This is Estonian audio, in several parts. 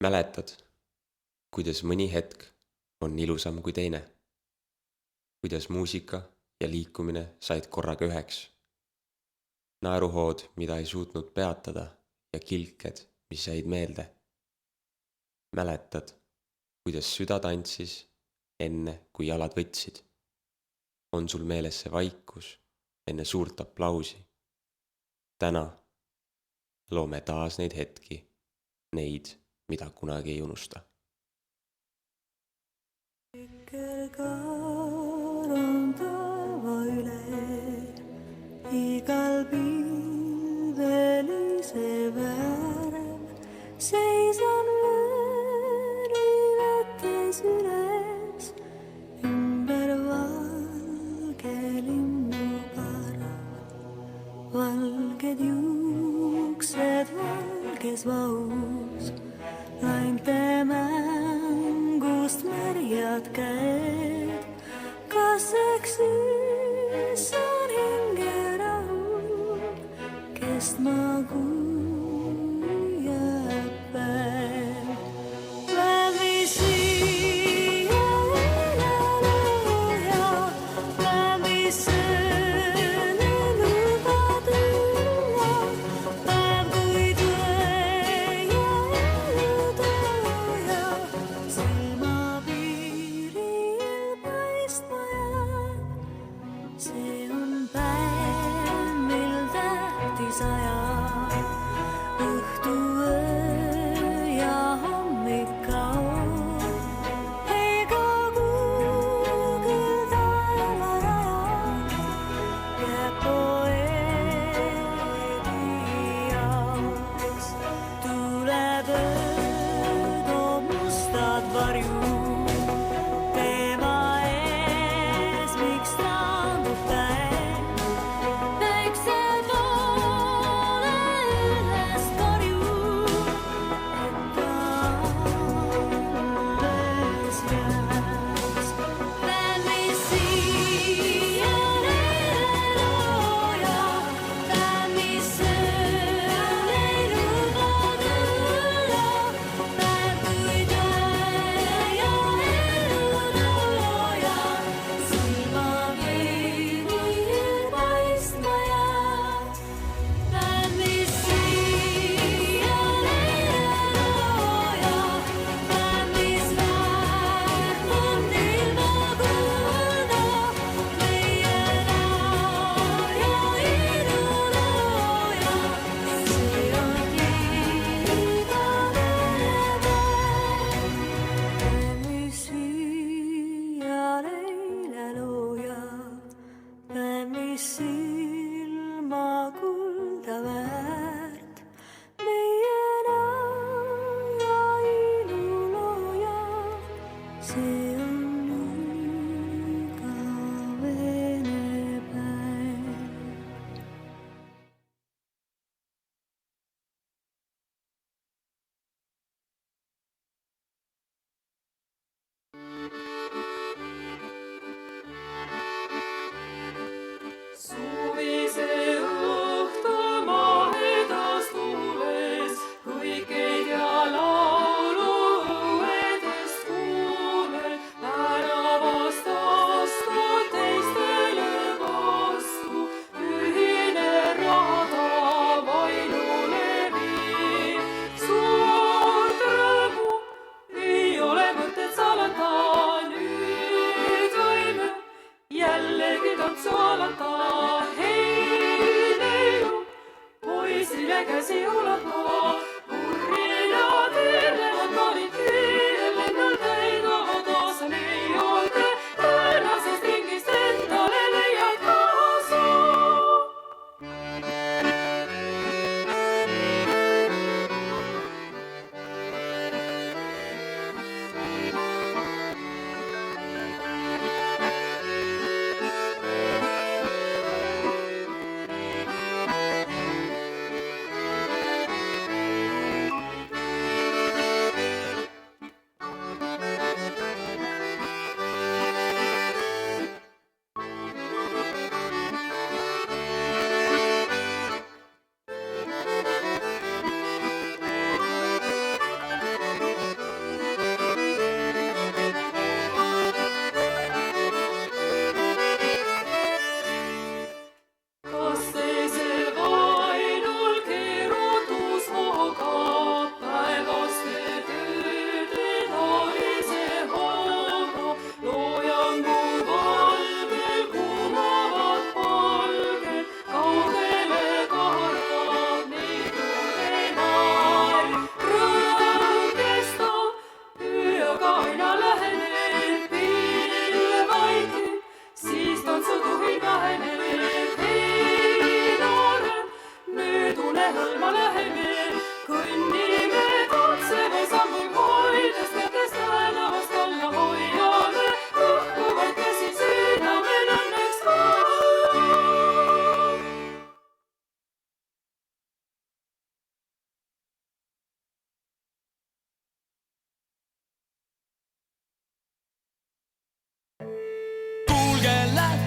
Mäletad, kuidas mõni hetk on ilusam kui teine, kuidas muusika ja liikumine said korraga üheks, naeruhood, mida ei suutnud peatada ja kilked, mis jäid meelde. Mäletad, kuidas süda tantsis enne, kui jalad võtsid. On sul meeles see vaikus enne suurt aplausi? Täna loome taas neid hetki, neid, mida kunagi ei unusta. Vikerkaar on taeva üle, igal pilvel isev äärem, seisan vööri vetes üles, ümber valge linnuparv, valged juuksed valges vahus, lainte mängust märjad käed, kas eksis on hingerahul, kestma kui jääb päev. Läbi siia elelooja, läbi sööne lubad ülla, päev kui tõe ja elutooja, silmapiiri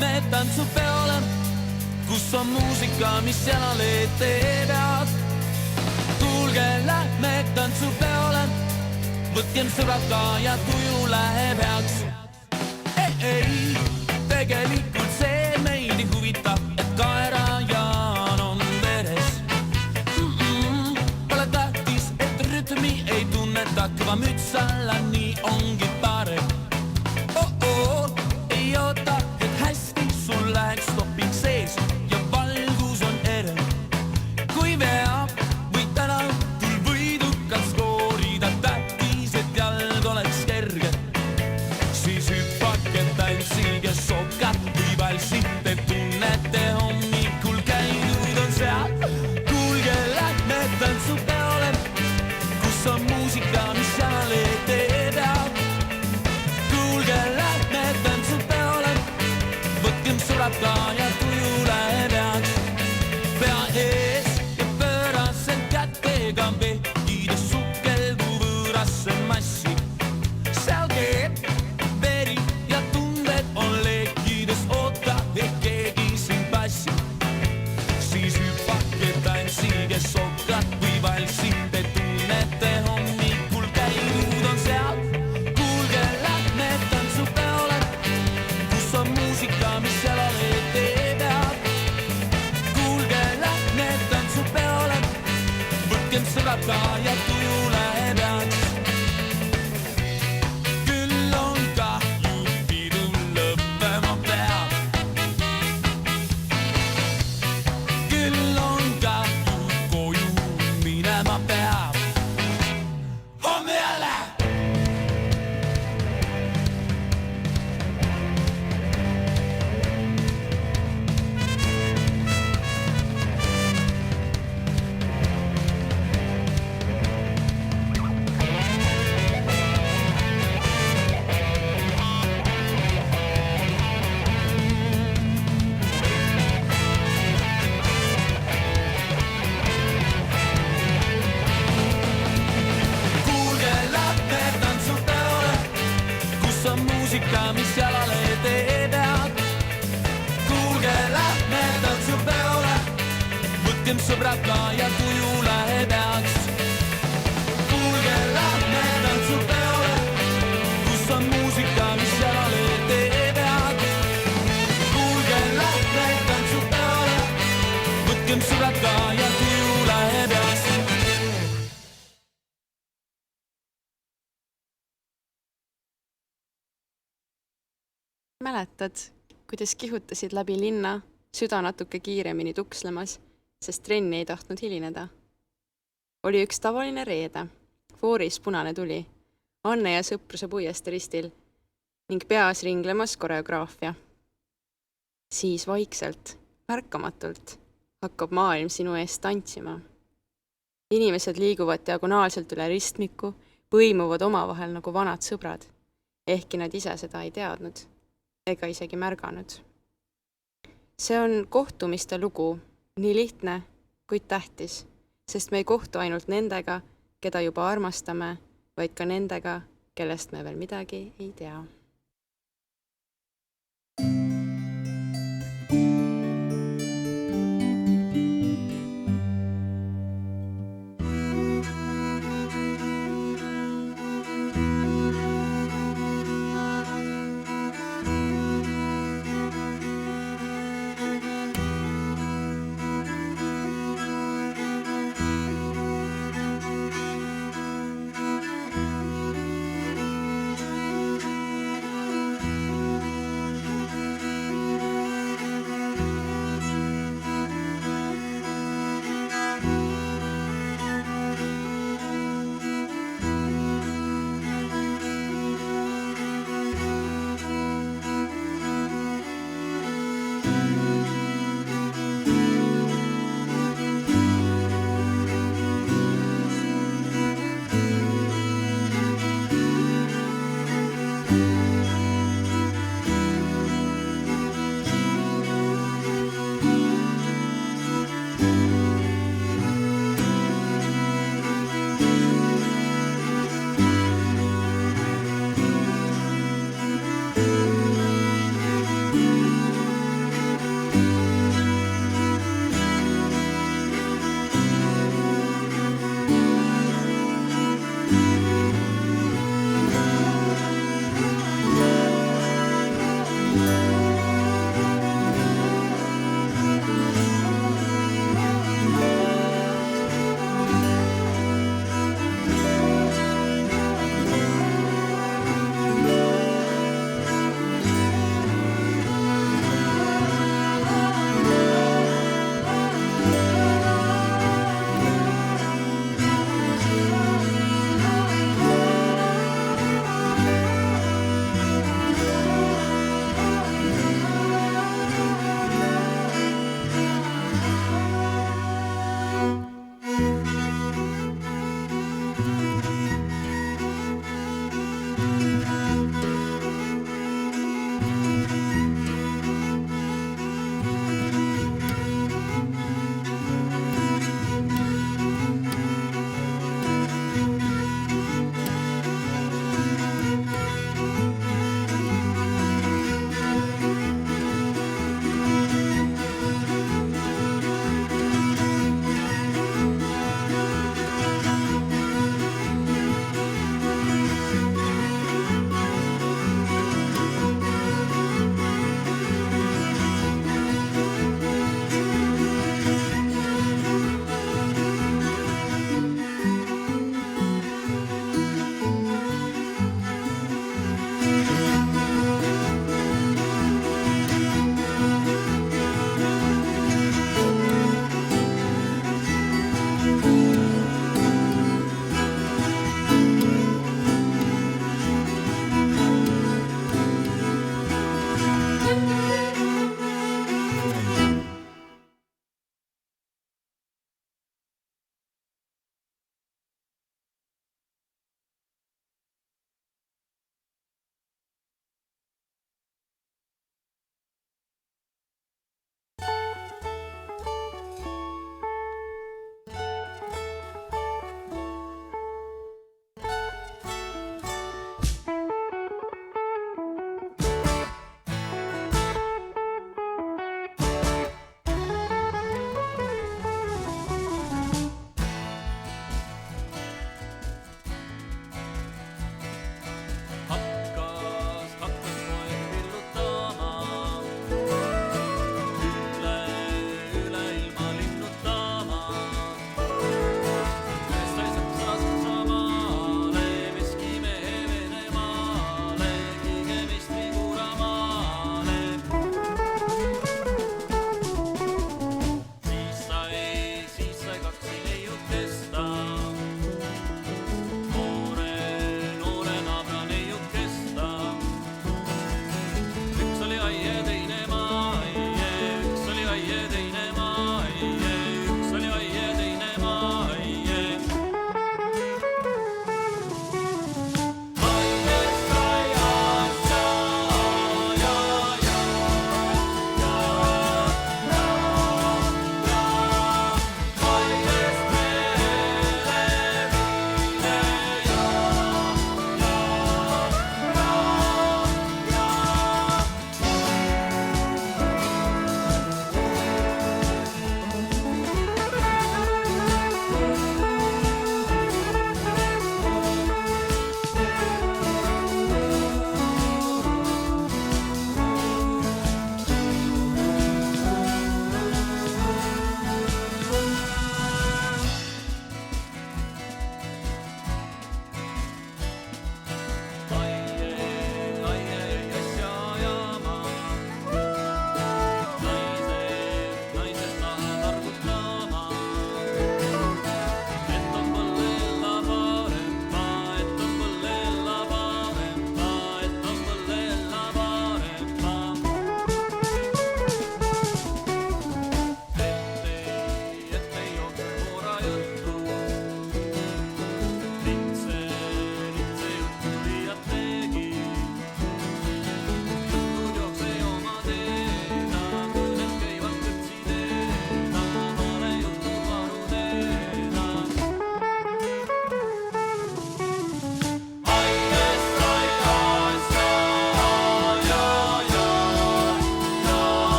lähme tantsupeole, kus on muusika, mis jalale teevad. Kuulge, lähme tantsupeole, võtkem sõbrad ka ja tuju läheb heaks. Ei, tegelikult see meid ei huvita, et kaerajaan on veres. Pole tähtis, et rütmi ei tunneta, kõva müts alla, nii ongi parem. Ei oota, et hästi sul läheks stopping sees ja valgus on ere. Kui veab, võid täna küll võidukalt skoorida, tähtis, et jalg oleks kerge. Siis hüppake, tantsige, sokad või valsite, tunnete hommikul käidud on seal. Kuulge, lähme tantsupeole, kus on muusika, mis jalale teeb head. Kuulge, lähme tantsupeole, võtkem sõbrad ka ja tuju läheb heaks. Pea ees ja pööraselt kätega vehkides sukeldu võõrasse massi. Seal keeb veri ja tunded on leekides, oota, et keegi siin passi. Siis hüppake, tantsige, sokad või valsite, tunnete hommikul käidud on seal. Kuulge, lähme tantsupeole, kus on muusika, mis jalale teeb head. Kuulge, lähme tantsupeole, võtkem sõbrad ka ja tuju läheb heaks. Küll on kahju, pidu lõppema peab. Küll on kahju, koju minema peab. Homme jälle! Kuulge, lähme tantsupeole, kus on muusika, mis jalale teeb head. Kuulge, lähme tantsupeole, võtkem sõbrad ka ja tuju läheb heaks. Kuulge, lähme tantsupeole, kus on muusika, mis jalale teeb head. Kuulge, lähme tantsupeole, võtkem sõbrad ka ja tuju läheb heaks. Mäletad, kuidas kihutasid läbi linna, süda natuke kiiremini tukslemas, sest trenni ei tahtnud hilineda? Oli üks tavaline reede, fooris punane tuli, Anne ja sõpruse puieste ristil ning peas ringlemas koreograafia. Siis vaikselt, märkamatult hakkab maailm sinu eest tantsima. Inimesed liiguvad diagonaalselt üle ristmiku, põimuvad omavahel nagu vanad sõbrad, ehkki nad ise seda ei teadnud ega isegi märganud. See on kohtumiste lugu, nii lihtne, kuid tähtis, sest me ei kohtu ainult nendega, keda juba armastame, vaid ka nendega, kellest me veel midagi ei tea.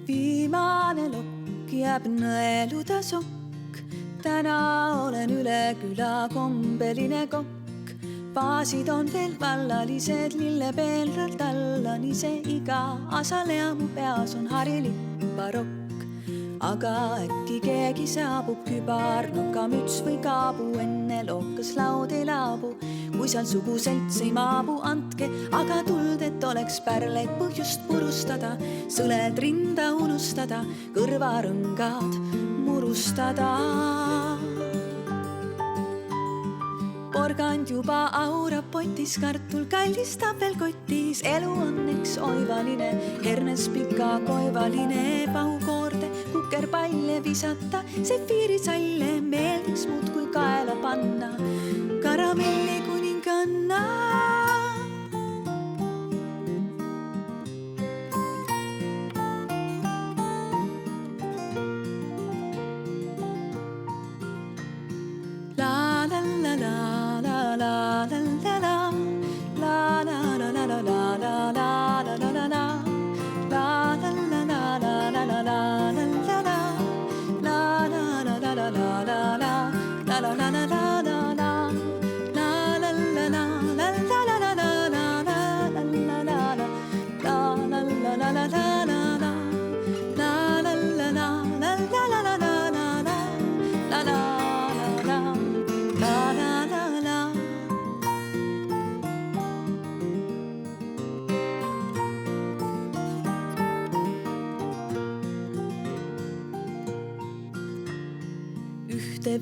Viimane lokk jääb nõeluda sokk. Täna olen üle küla kombeline kokk. Vaasid on veel vallalised, lillepeelralt allanise. Iga asalea mu peas on harilik barokk. Aga äkki keegi saabub, kübar, nokamüts või kaabu. Enne lookas laud ei laabu, kui seal suguselts ei maabu. Andke aga tuld, et oleks pärleid põhjust purustada. Sõled rinda unustada, kõrvarõngad murustada. Porgand juba aurab potis, kartul kallistab veel kotis. Elu on eks oivaline, hernes pika koivaline. Pahukoorde kukerpalle visata, sefiirisalle meeldiks muudkui kaela panna. Karamelli kuninganna.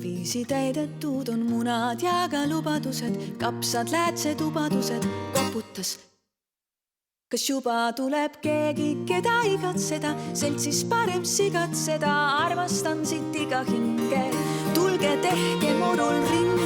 Viisi täidetud on munad ja ka lubadused, kapsad, läätsed, ubadused, koputas. Kas juba tuleb keegi, keda igatseda, seltsis parem sigatseda, armastan siit iga hinge, tulge tehke murul ringe.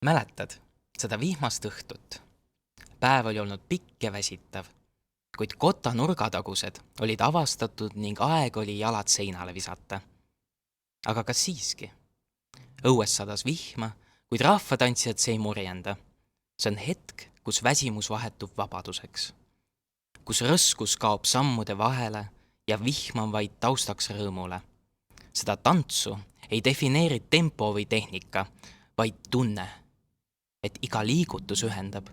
Mäletad seda vihmast õhtut? Päev oli olnud pikk ja väsitav, kuid kota nurgatagused olid avastatud ning aeg oli jalad seinale visata. Aga kas siiski? Õues sadas vihma, kuid rahvatantsijad see ei murjenda. See on hetk, kus väsimus vahetub vabaduseks. Kus rõskus kaob sammude vahele ja vihm on vaid taustaks rõõmule. Seda tantsu ei defineeri tempo või tehnika, vaid tunne, et iga liigutus ühendab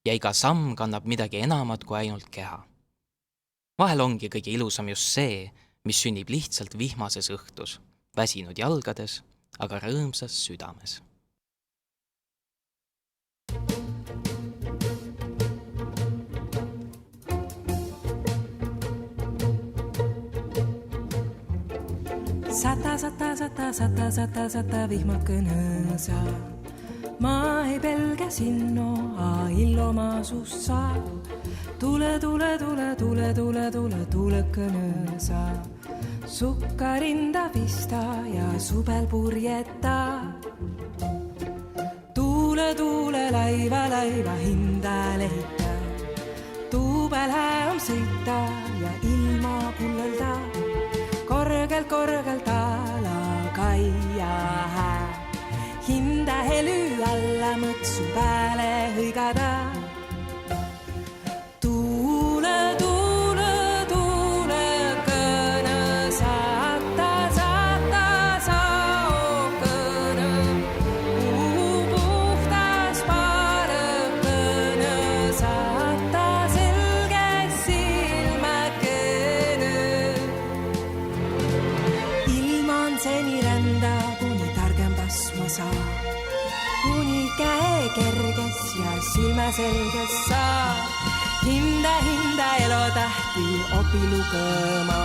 ja iga samm kannab midagi enamat kui ainult keha. Vahel ongi kõige ilusam just see, mis sünnib lihtsalt vihmases õhtus, väsinud jalgades, aga rõõmsas südames. Sata vihmakõnõsa. Ma ei pelkä sinnoa illomaasussa. Tule kõnõsa. Sukkarinda pista ja subel purjeta. Tuule laiva hinda leita. Tuubele on sõita ja ilma kullelda. Korgelt ala kaia hää. Hinda hely alla mõtsu pääle hõigada. Tuule kõne saata sao kõne. Puhtas paare kõne saata selge silmäkene. Ilman seni rända, kuni targem pasma saa. Kuni käe kerges ja silmä selges saa. Hinda elotähti opi lugema.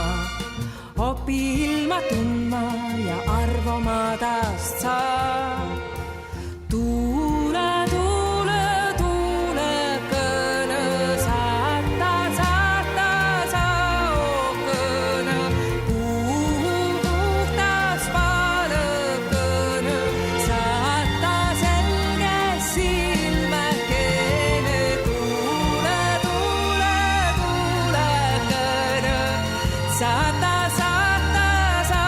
Opi ilma tundma ja arvama taast saa. Tuule kõne saata sao kõne. saata sa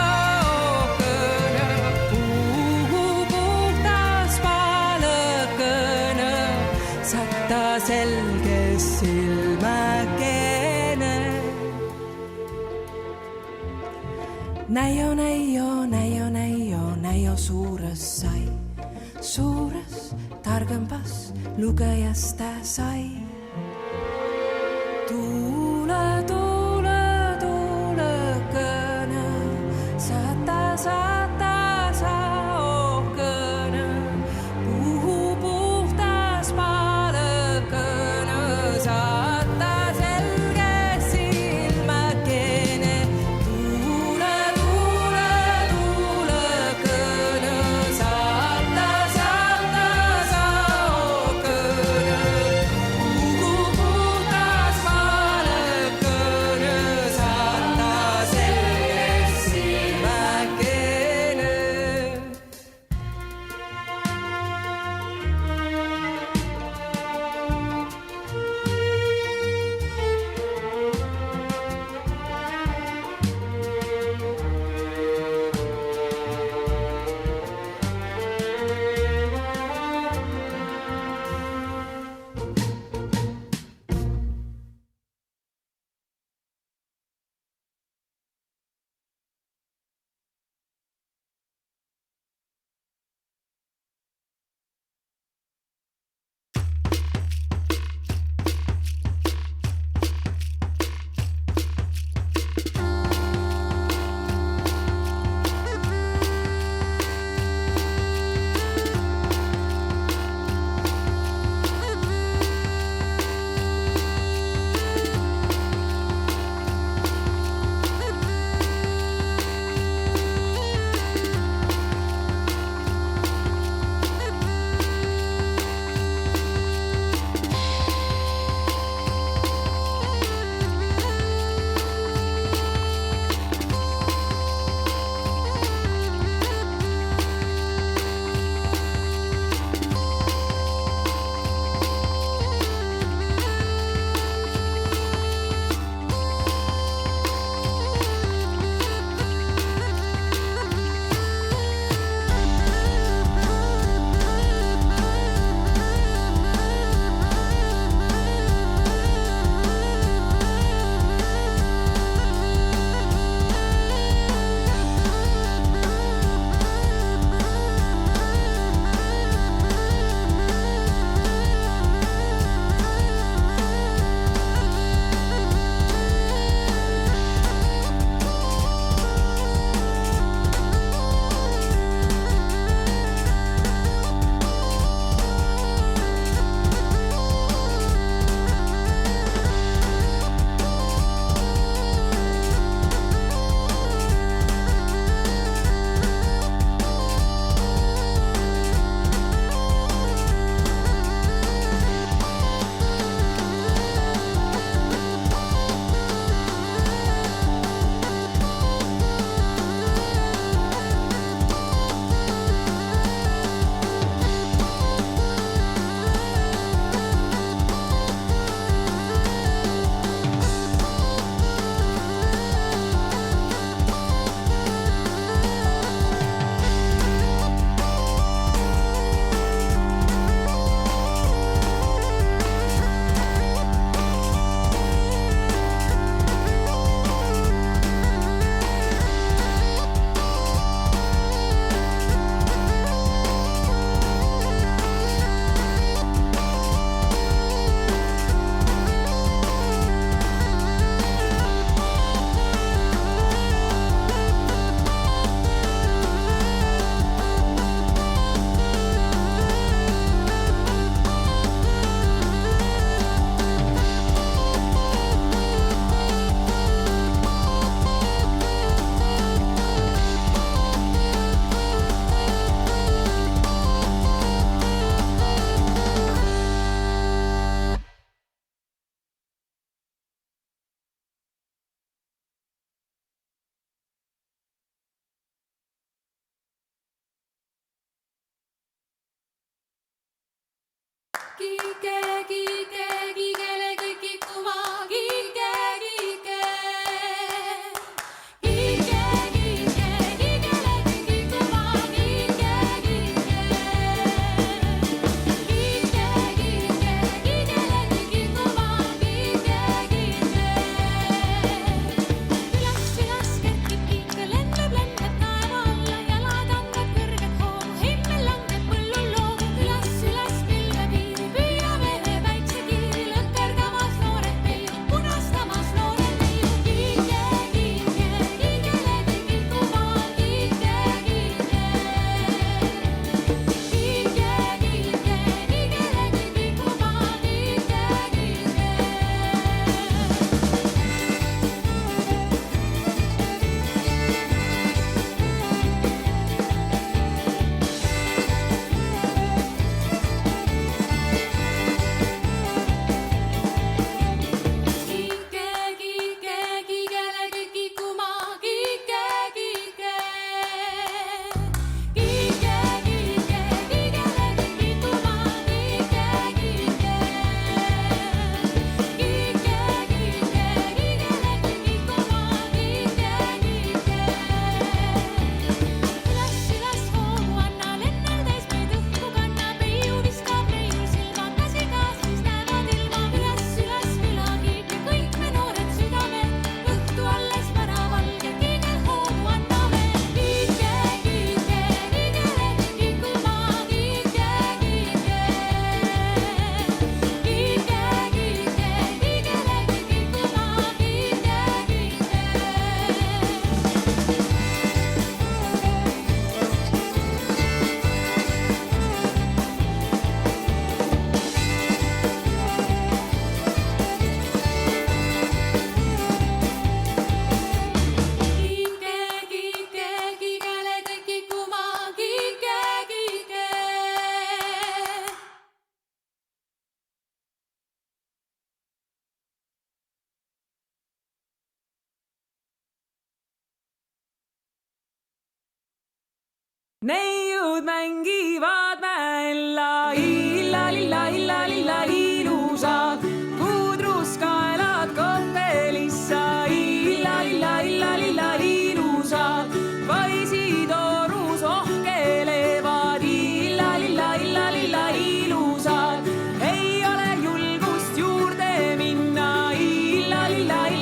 ookeene, puhub puhtas palõkene, saata selge silmäkeene. Näio, näio, näio, näio, näio suures sai, suures targembas lugejast ta sai. Tuule, tuule, tuulekene, saata sa ookeene, puhub puhtas palõkene, saata selge silmäkeene. Tuule, tuule, tuulekene, saata ookeene, puhub puhtas palõkene, saata selge silmäkeene. Kiike, kiikele kõik ikuma, kiike, kiike. neiud mängivad mäella, illa ilusad, puudruskaelad kopelissa, illa ilusad, vaisitorus ohkelevad, illa ilusad, ei ole julgust juurde minna, illa ilusad.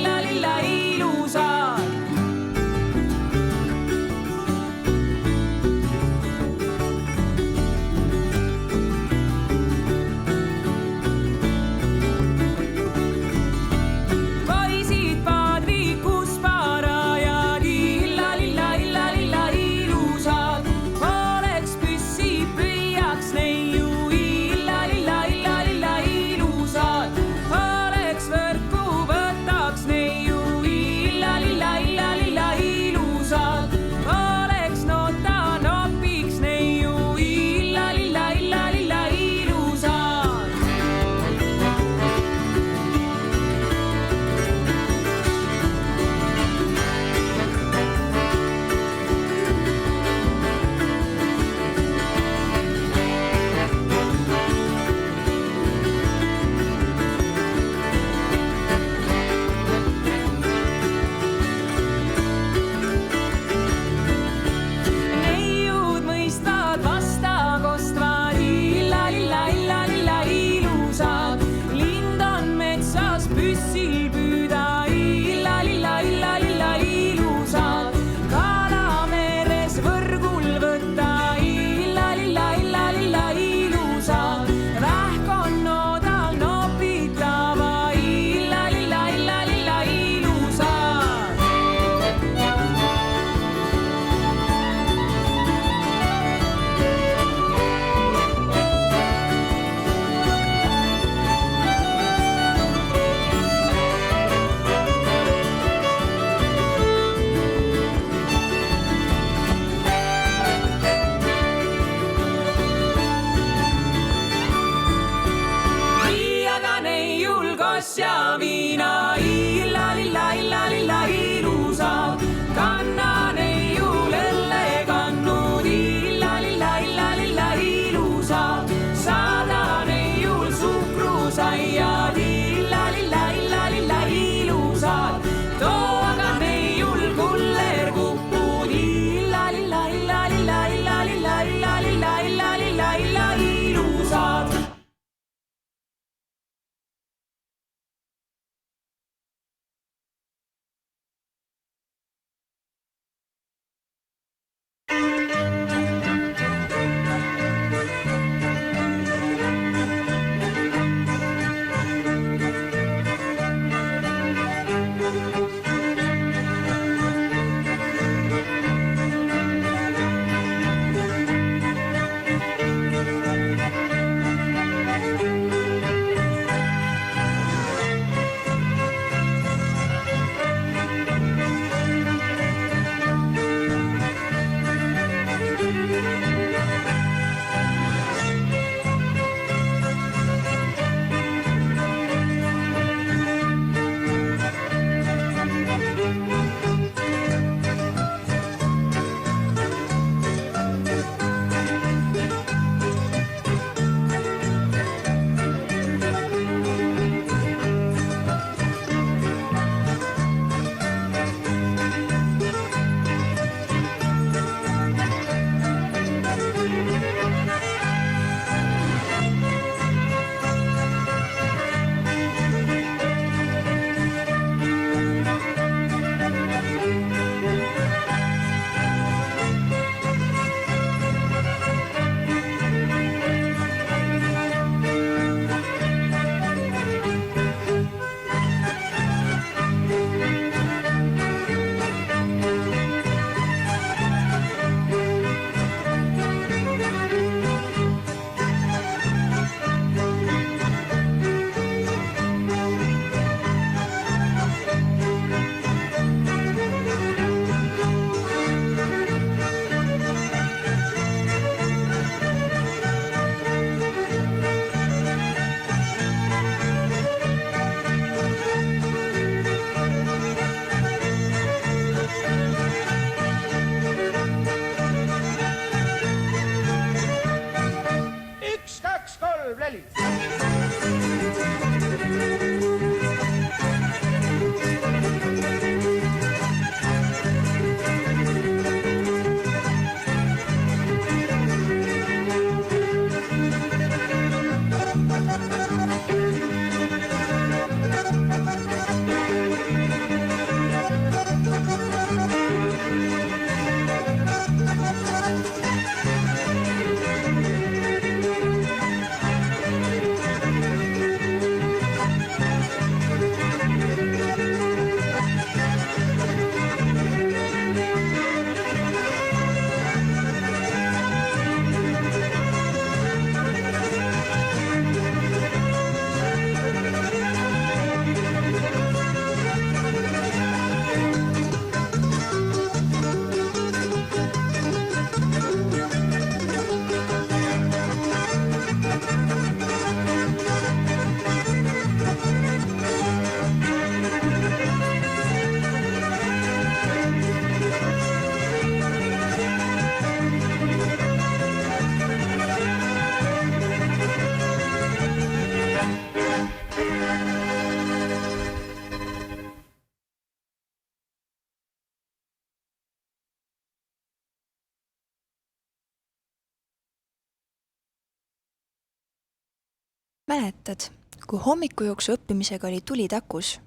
Mäletad, kui hommikujooksu õppimisega oli tuli takus?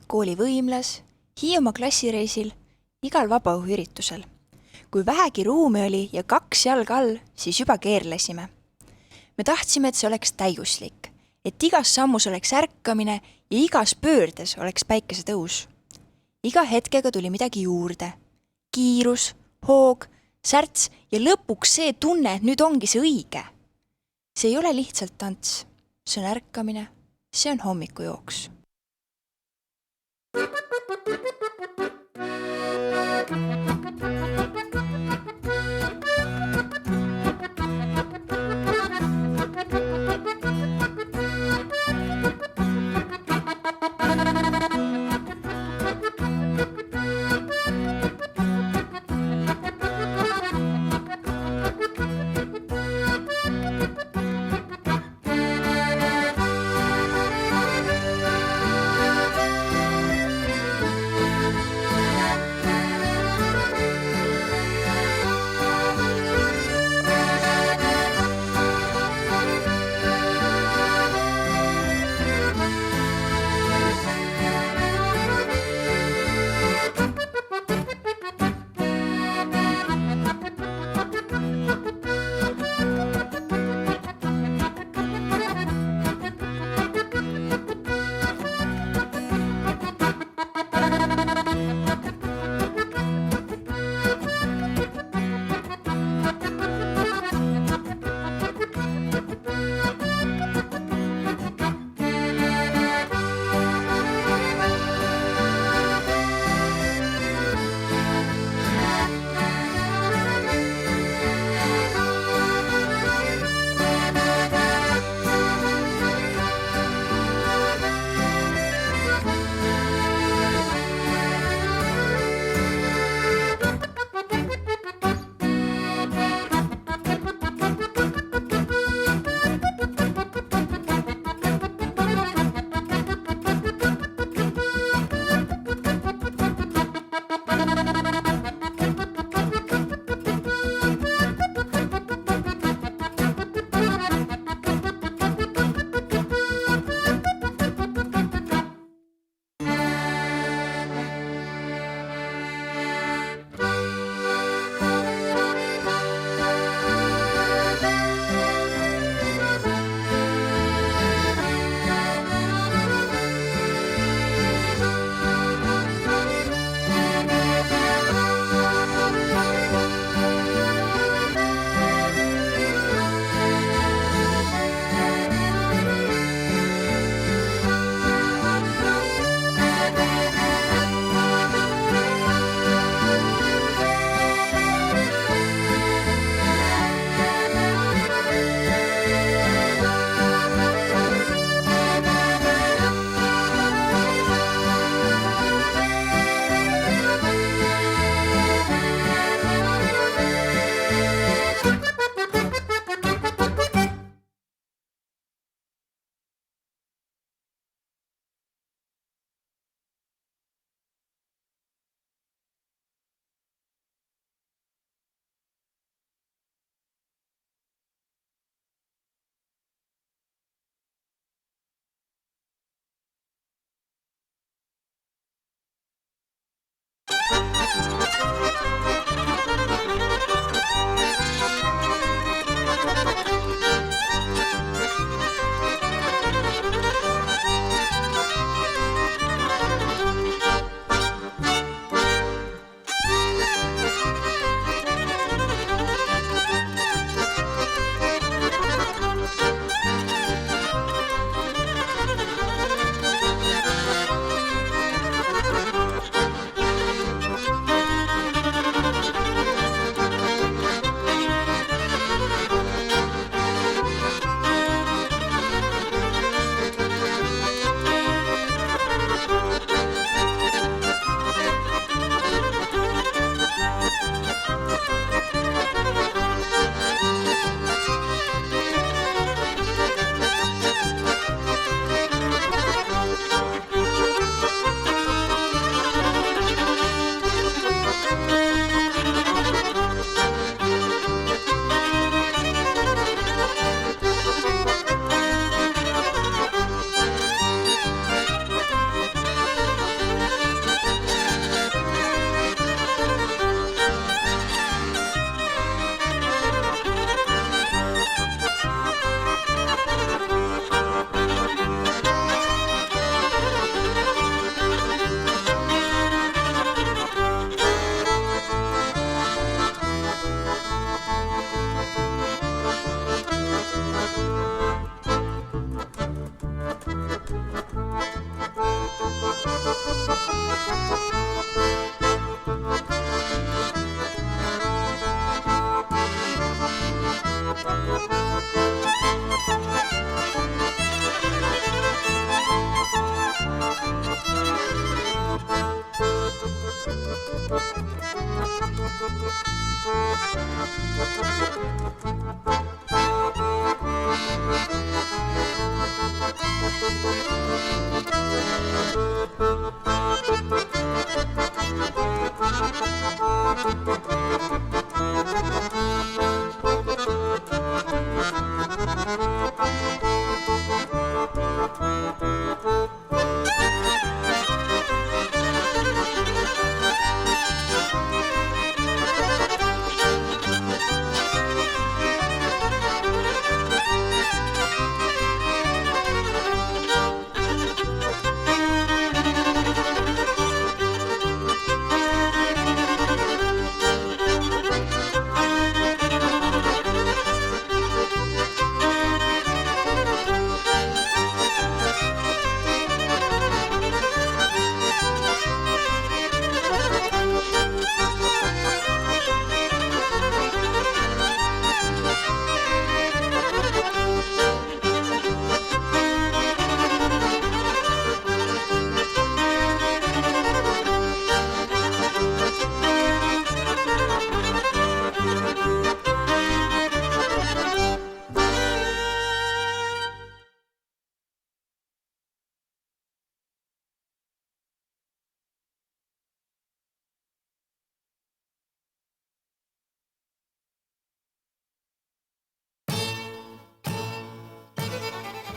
Kooli võimlas, Hiiumaa klassireisil, igal vabaõhuüritusel. Kui vähegi ruumi oli ja 2 jalga all, siis juba keerlesime. Me tahtsime, et see oleks täiuslik, et igas sammus oleks ärkamine ja igas pöördes oleks päikese tõus. Iga hetkega tuli midagi juurde. Kiirus, hoog, särts ja lõpuks see tunne, et nüüd ongi see õige. See ei ole lihtsalt tants, see on ärkamine, see on hommikujooks.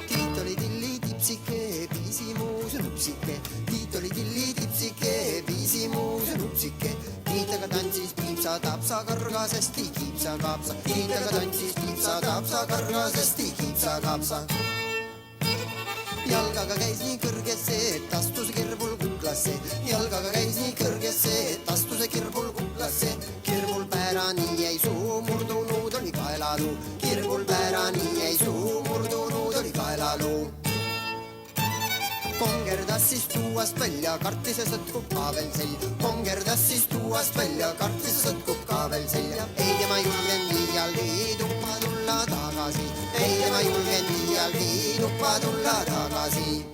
Tiit oli tilli tipsike, piisimuus ja nupsike. Tiit oli tilli tipsike, piisimuus ja nupsike. Tiit aga tantsis piipsa, tapsa, kargas hästi kiipsa, kaapsa. Tiit aga tantsis piipsa, tapsa, kargas hästi kiipsa, kaapsa. Jalgaga käis nii kõrgesse, et astus kirbul kuklasse. Jalgaga käis nii kõrgesse, et astus kirbul kuklasse. Kirbul päärani jäi suu, murdunud oli kaelaluu. Kirbul päärani jäi suu, murdunud oli kaelaluu. Kongerdas siis tuuast välja, kartis ja sõtkub kaabel selja. Kongerdas siis tuuast välja, kartis ja sõtkub kaabel selja. Ei tema julgen liialgi tuppa tulla tagasi. Ei tema julgen liialgi tuppa tulla tagasi.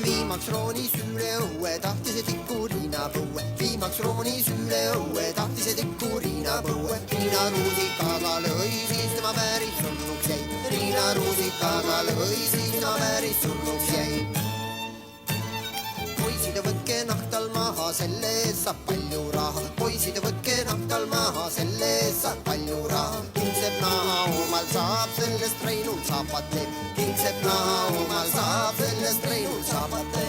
Viimaks roonis üle õue, tahtis et ikku Riina põue. Viimaks roonis üle õue, tahtis et ikku Riina põue. Riina ruusikaga lõi, siis tema päris surnuks jäi. Riina ruusikaga lõi, siis tema päris surnuks jäi. Poisid, võtke nahtal maha, selle ees saab palju raha. Poisid, võtke nahtal maha, selle ees saab palju raha. Kingseb naha omal saab, sellest Reinul saapate. Kingseb naha omal saab, sellest Reinul saapate.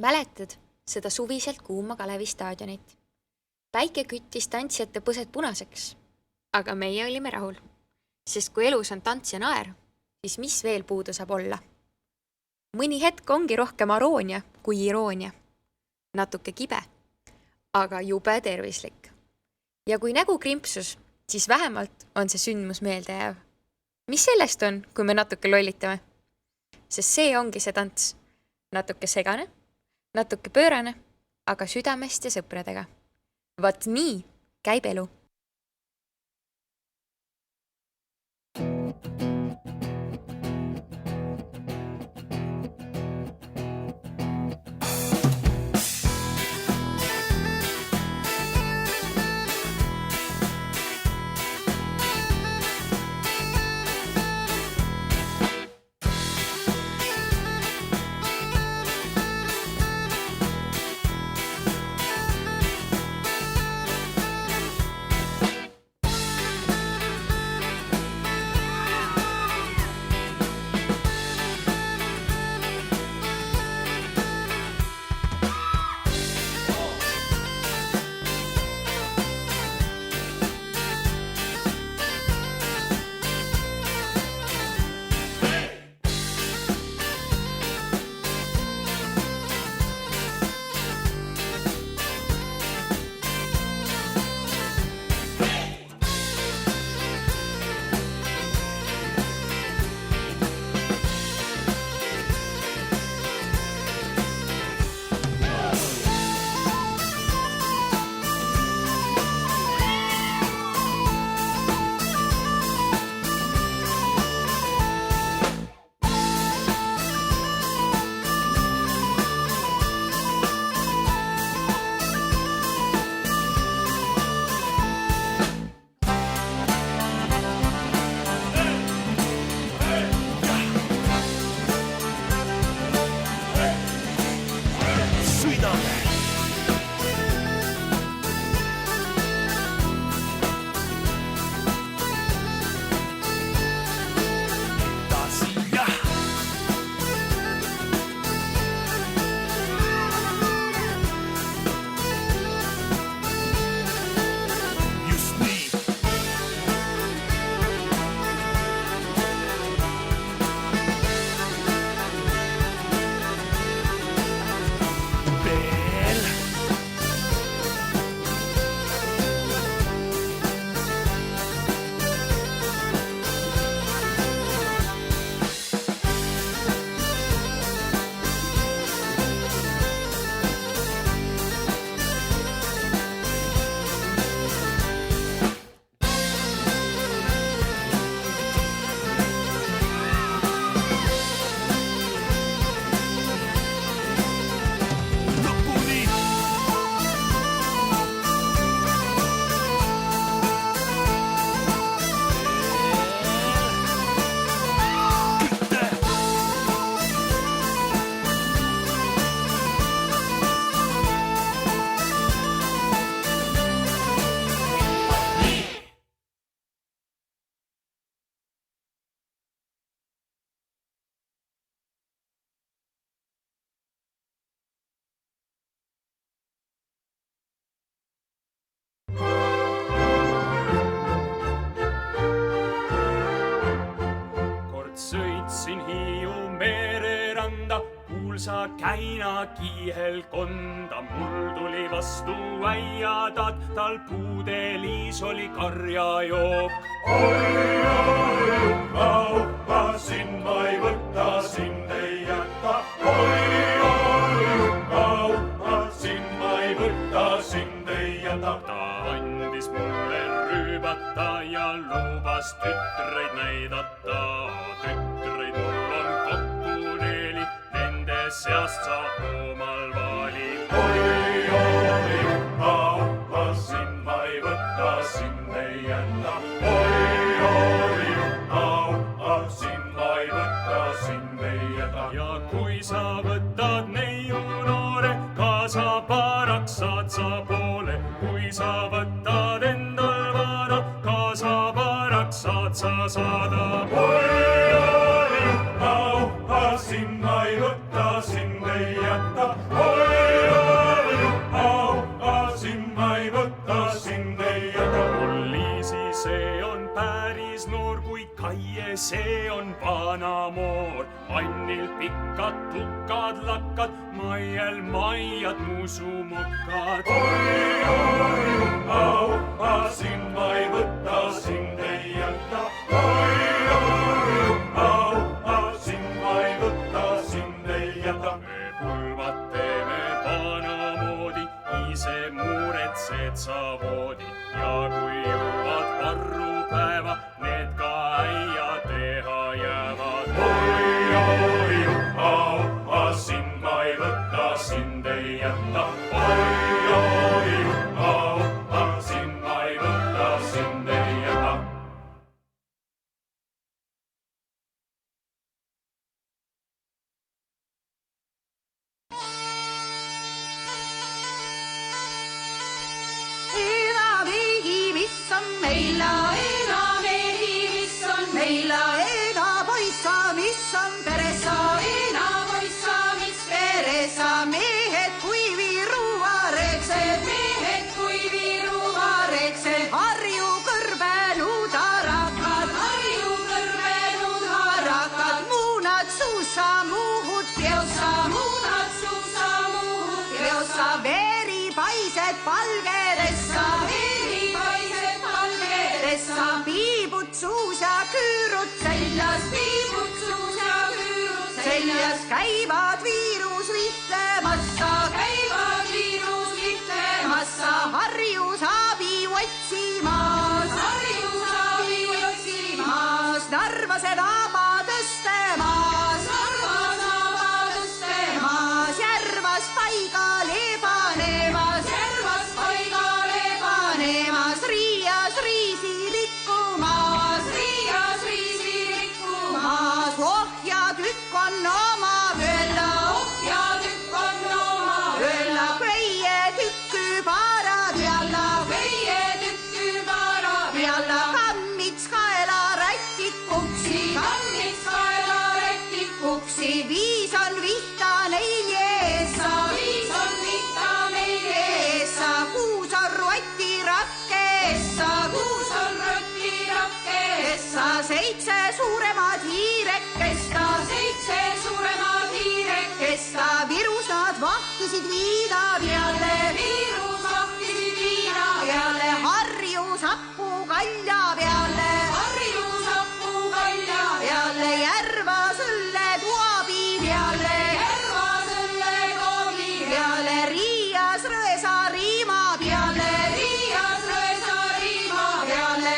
Mäletad seda suviselt kuuma Kalevi staadionit? Päike küttis tantsijate põsed punaseks, aga meie olime rahul, sest kui elus on tants ja naer, siis mis veel puudu saab olla? Mõni hetk ongi rohkem aroonia kui iroonia. Natuke kibe, aga jube tervislik. Ja kui nägu krimpsus, siis vähemalt on see sündmus meelde jääv. Mis sellest on, kui me natuke lollitame? Sest see ongi see tants. Natuke segane, natuke pöörane, aga südamest ja sõpradega. Vaat nii käib elu. Sõitsin Hiiu mereranda, kuulsa käina kiihelkonda. Mul tuli vastu äiatat, tal puudeliis oli karjajook. Oi, uhkasin, ma ei võta, sind ei jäta. Oi, uhkasin, ma ei võta, sind ei jäta. Ta andis mulle rüübata ja lubas tütreid näidata. Tütreid mul on kokku 4, nende seast saab omal vali. Oi, uhkasin, ma ei võta, sind ei jäta. Oi, uhkasin, ma ei võta, sind ei jäta. Ja kui sa võtad neiu noore, kaasa paraks saad sa poole. Kui sa võtad endal vana, kaasa paraks saad sa saada. Oi, uhkasin, ma ei võta, sind ei jäta. pannil pikad tukad lakkad, maiel maiad muusumokad. Oi, uppa, sind ma ei võta, sind ei jäta. Oi, uppa, sind ma ei võta, sind ei jäta. Me pulvad teeme vanamoodi, ise muretsed sa voodi. Ja kui jõuad varrupäeva, need ka äia teha jäävad. Oi, uppa, sind ma ei võta, sind ei jäta. Oi, uppa, sind ma ei võta, sind ei jäta. Edamehi, mis on meila, edamehi, mis on meila, edapoissa, mis on peressa, edapoissa, mis peressa, mehed kui viiruvareksed, mehed kui viiruvareksed, Harju kõrbenud harakad, Harju kõrbenud harakad, muunad suusa, muhud peossa, muunad suusa, muhud peossa, veri paised palgedessa, veri paised palgedessa, piibud suus ja küürud seljas, piibud suus ja küürud seljas, käivad viirus vihtemassa, käivad viirus vihtemassa, Harjus abi otsimas, Harjus abi otsimas, Narvase naaba tõstemaas, Narvas naaba tõstemaas, Järvas paigale panemas, Järvas paigale panemas, Riias riisi rikkumas, Riias riisi rikkumas, ohjatükk on oma vöölla, ohjatükk on oma vöölla, köie tükky para pealla, köie tükky para pealla, kammits kaela rätikuksi, kammits kaela rätikuksi, viis on vihta neil jeessa, viis on vihta neil jeessa, kuus on roti rakkessa, kuus on roti rakkessa, seitse suuremat hiirekesta, seitse suuremat hiirekesta, Virus nad vahtisid viina peale, Virus vahtisid viina peale, Harjus Hapu kalja peale, Harjus Hapu kalja peale, Järvas õlle tuobi peale, Järvas õlle tuobi peale, Riias Rõesa riima peale, Riias Rõesa riima peale.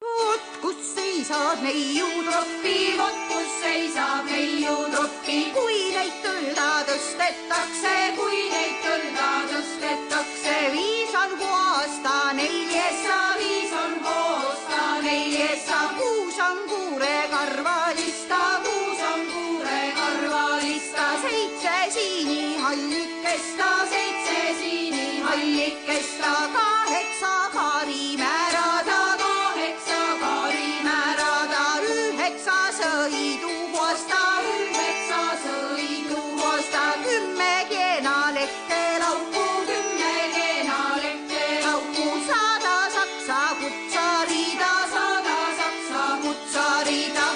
Vot kus seisab neiutroppi, vot kus seisab neiutroppi, kui neid tõlda tõstetakse, kui neid tõlda tõstetakse, viis on hoosta neil jessa, viis on hoosta neil jessa, kuus on kuurekarvalista, kuus on kuurekarvalista, seitse siinihallikesta, seitse siinihallikesta, kaheksa kaarimäärada, kaheksa kaarimäärada, üheksa sõiduhuosta, üheksa sõiduhuosta, 10 keenalehte lauku, 10 keenalehte lauku, 100 saksa kutsarida, 100 saksa kutsarida.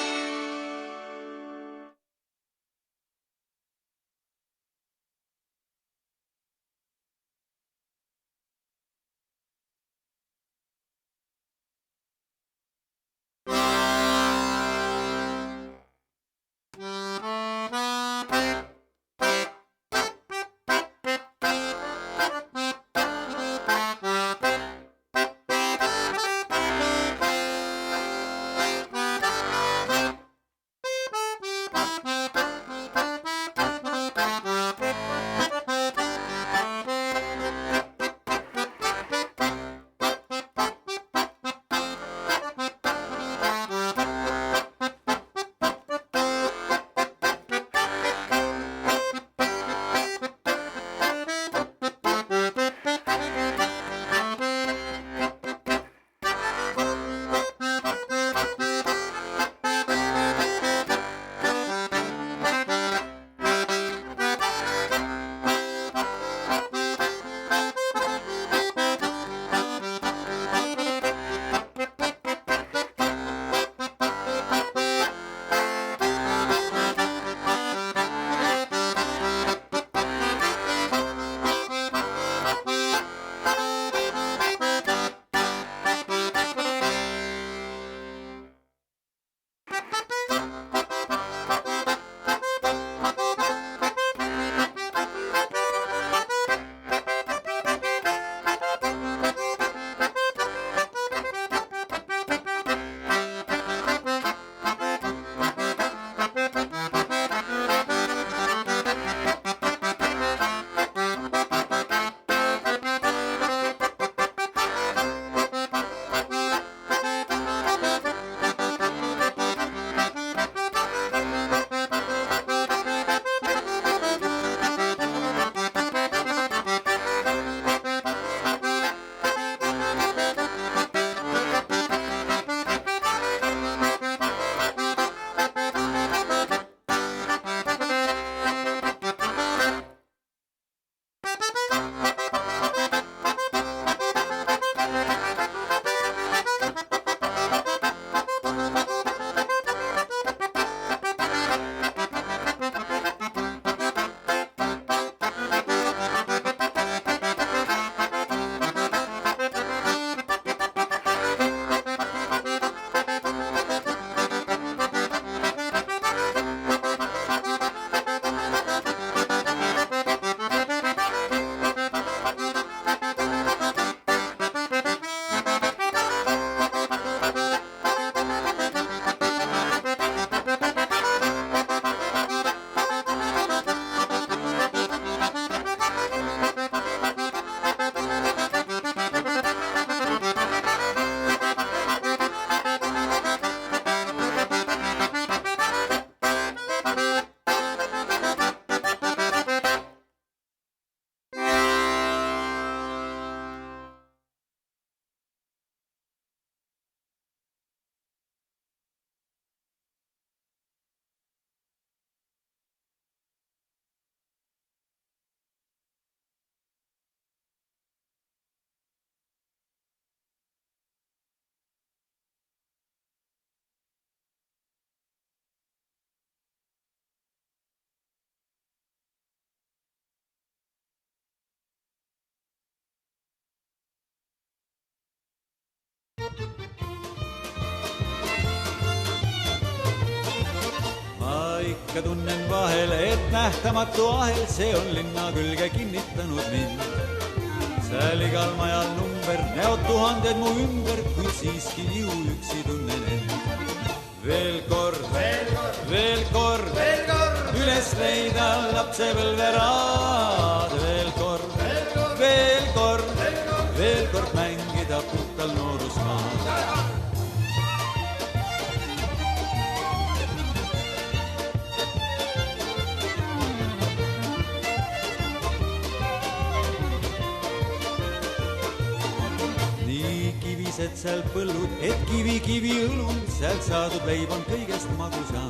ikka tunnen vahel, et nähtamatu ahel, see on linna külge kinnitanud mind. Seal igal majal number, näod tuhanded mu ümber, kuid siiski ju üksi tunnen end. Veel kord, veel kord, üles leida lapsepõlveraad. Veel kord, veel kord mängida puhtal noorusmaal. Et seal põllud, et kivi õlul, sealt saadud leib on kõigest magusam.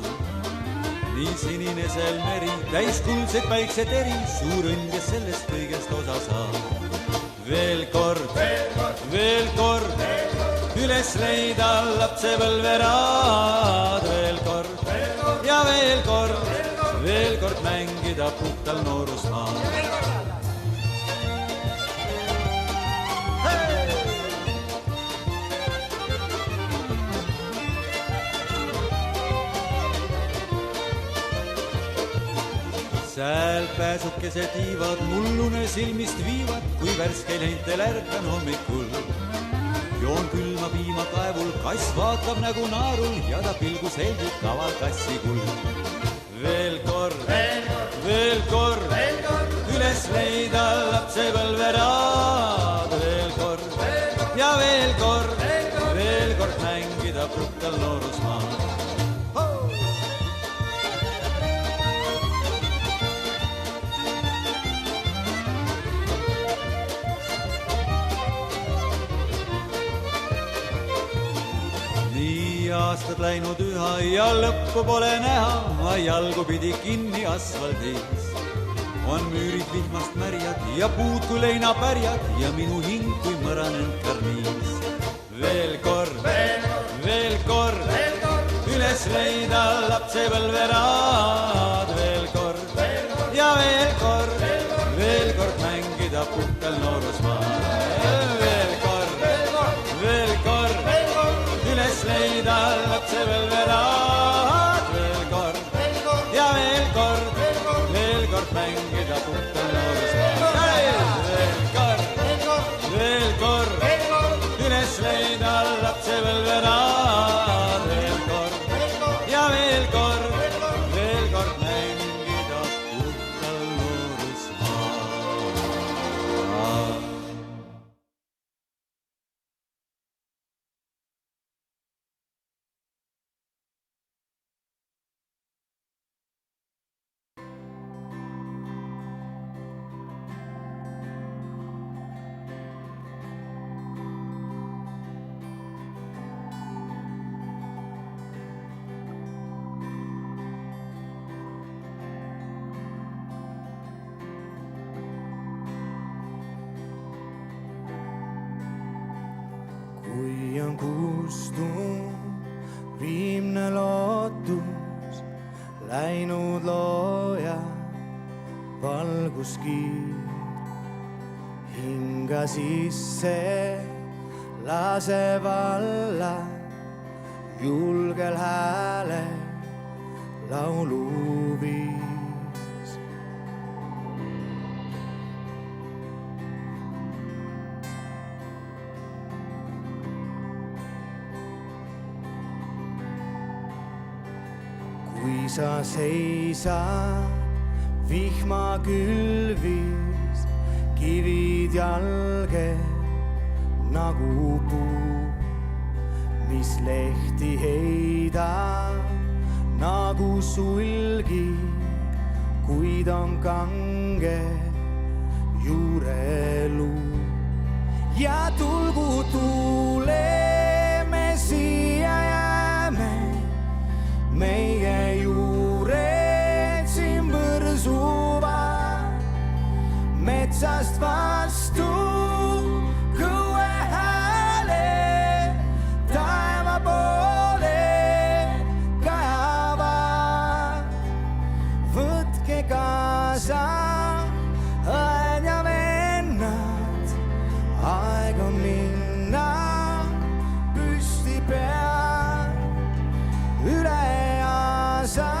Nii sinine seal meri, täis kuldseid päikset eri, suur õnn, kes sellest kõigest osa saab. Veel kord, üles leida lapsepõlveraad. Veel kord ja veel kord mängida puhtal noorusmaal. Sääl pääsukesed tiivad, mullune silmist viivad, kui värskeil heintel ärkan hommikul. Joon külma piima kaevul, kass vaatab nägu naarul ja ta pilgu selgib kaval kassikul. Veel kord, üles leida lapsepõlveraad. Veel kord ja veel kord mängida puhtal noorusmaal. Aastad läinud üha ja lõppu pole näha, ma jalgu pidi kinni asfaldis. On müürid vihmast märjad ja puud kui leinapärjad ja minu hing kui mõranenud karniis. Veel kord, üles leida lapsepõlveraad. Veel kord ja veel kord mängida puhtal noorusmaal. Veel kord, üles leida lapsepõlveraad. Veel kord ja veel kord mängida puhtal noorusmaal. Veel kord, üles leida lapsepõlveraad. Veel kord ja veel kord mängida puhtal noorusmaal. Kui on kustunud viimne lootus, läinud looja valguskiir. Hinga sisse lase valla julgel häälel lauluviis. Kui sa seisad vihmakülvis, kivid jalge nagu puu, mis lehti heidab nagu sulgi, kuid on kange juureluu. Ja tulgu tuule, me siia jääme, meie juured siin põrsuvad metsast vastu kõue hääle taeva poole kajavad. Võtke kaasa õed ja vennad, aeg on minna püsti peal üle aasa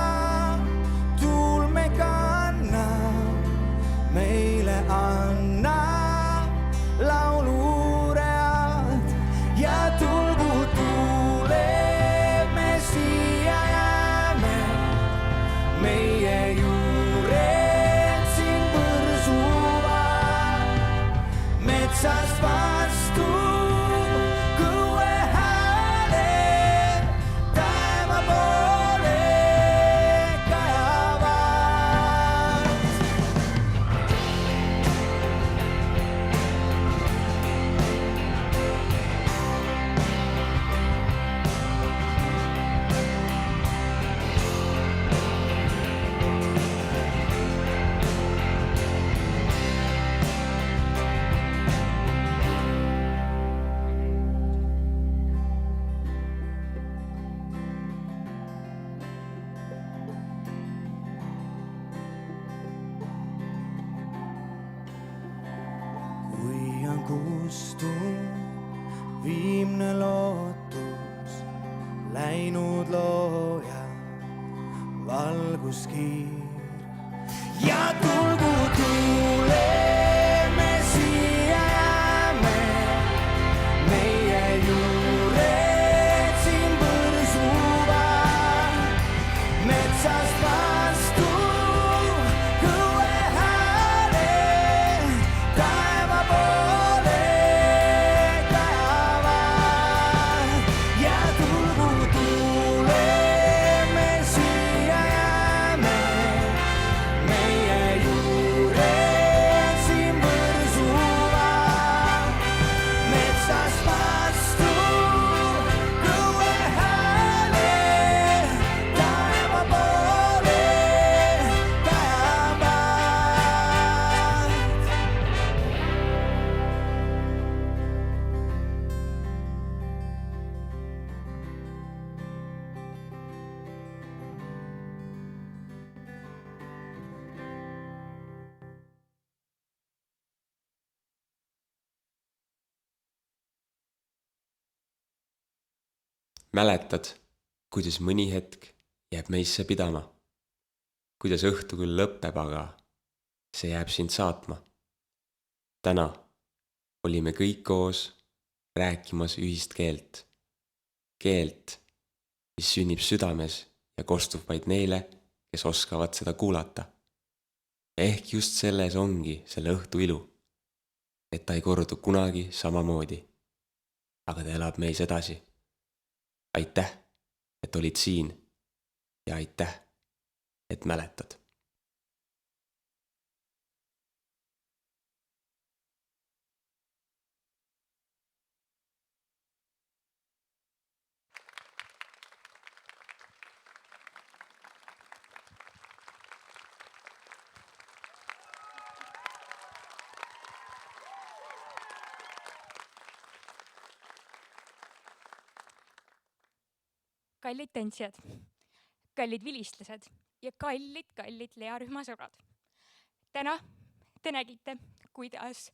kustub viimne lootus, läinud looja valguskiir. Ja tulgu tuule, me siia jääme, meie juured siin põrsuvad, metsast vastu kõue hääle, taeva poole kajavad. Ja tulgu tuule, me siia jääme, meie juured siin põrsuvad, metsast vastu kõue hääle, taeva poole kajavad. Mäletad, kuidas mõni hetk jääb meisse pidama? Kuidas õhtu küll lõpeb, aga see jääb sind saatma. Täna olime kõik koos rääkimas ühist keelt. Keelt, mis sünnib südames ja kostub vaid neile, kes oskavad seda kuulata. Ja ehk just selles ongi selle õhtu ilu, et ta ei kordu kunagi samamoodi, aga ta elab meis edasi. Aitäh, et olid siin ja aitäh, et mäletad. Kallid tantsijad, kallid vilistlased ja kallid Lea-rühma sõbrad. Täna te nägite, kuidas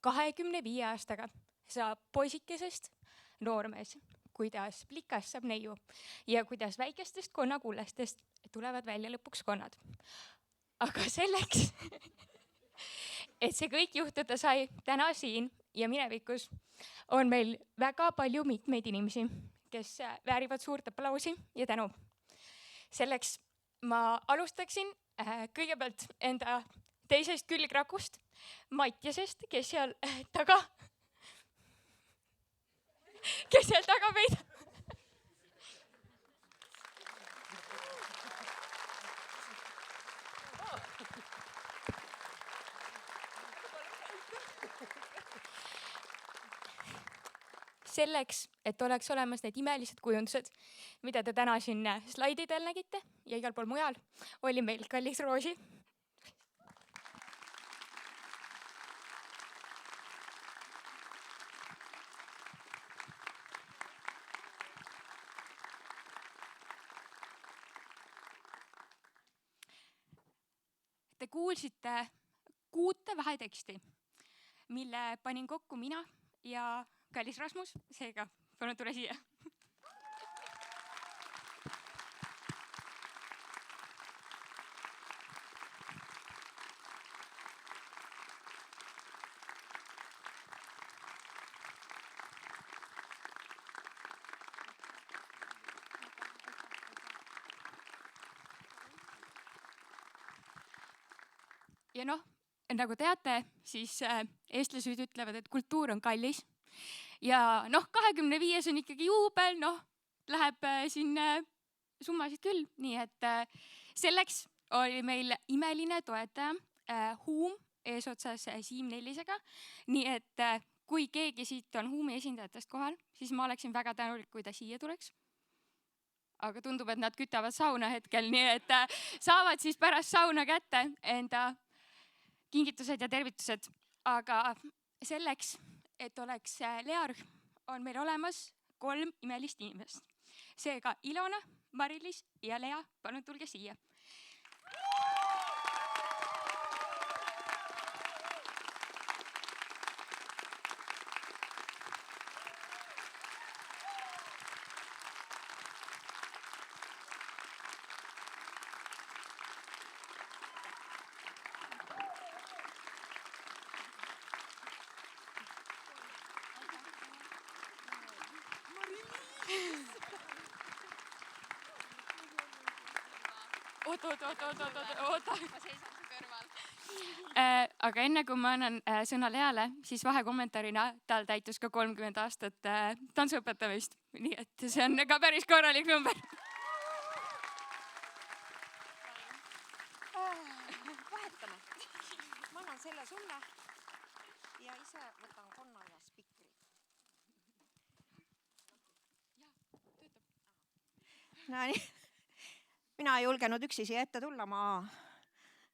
25 aastaga saab poisikesest noormees, kuidas plikast saab neiu ja kuidas väikestest konnakullestest tulevad välja lõpuks konnad. Aga selleks, et see kõik juhtuda sai täna siin ja minevikus, on meil väga palju mitmeid inimesi, kes väärivad suurt aplausi ja tänu. Selleks ma alustaksin kõigepealt enda teisest külgrakust, Mattiasest, kes seal taga meid. Selleks, et oleks olemas need imelised kujundused, mida te täna siin slaididel nägite ja igal pool mujal, oli meil kallis Roosi. Te kuulsite 6 vaheteksti, mille panin kokku mina ja kallis Rasmus, seega palun tule siia. Ja noh, nagu teate, siis eestlased ütlevad, et kultuur on kallis. Ja noh, 25 on ikkagi juubel, noh, läheb siin summasid küll. Nii et selleks oli meil imeline toetaja Huum eesotsas Siim Nellisega. Nii et kui keegi siit on Huumi esindajatest kohal, siis ma oleksin väga tänulik, kui ta siia tuleks. Aga tundub, et nad kütavad sauna hetkel, nii et saavad siis pärast sauna kätte enda kingitused ja tervitused. Aga selleks, et oleks Lea-rühm, on meil olemas 3 imelist inimest. Seega Ilona, Mari-Liis ja Lea, palun tulge siia. oota. ma seisan su kõrval. Aga enne kui ma annan sõna Leale, siis vahekommentaarina tal täitus ka 30 aastat tantsuõpetamist. Nii et see on ka päris korralik number. Vahetame. Ma annan selle sulle ja ise võtan konna ja spikri. No nii. Mina ei julgenud üksi siia ette tulla, ma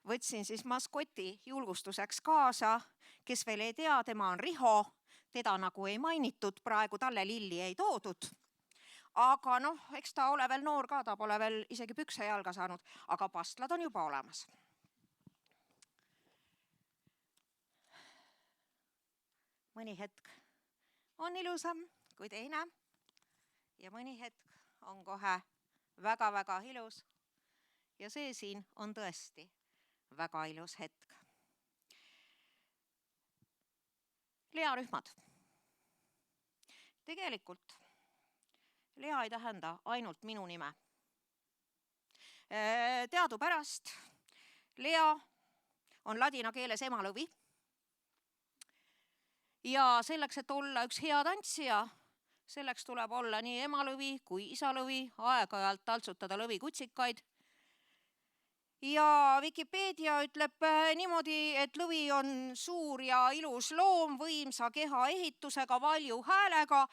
võtsin siis maskoti julgustuseks kaasa, kes veel ei tea, tema on Riho, teda nagu ei mainitud, praegu talle lilli ei toodud. Aga noh, eks ta ole veel noor ka, ta pole veel isegi pükse jalga saanud, aga pastlad on juba olemas. Mõni hetk on ilusam kui teine ja mõni hetk on kohe väga-väga ilus. Ja see siin on tõesti väga ilus hetk. Lea rühmad. Tegelikult Lea ei tähenda ainult minu nime. Teadupärast Lea on ladina keeles emalõvi. Ja selleks, et olla üks hea tantsija, selleks tuleb olla nii emalõvi kui isalõvi, aeg-ajalt taltsutada lõvikutsikaid. Ja Wikipedia ütleb niimoodi, et lõvi on suur ja ilus loom, võimsa keha ehitusega, valju häälega.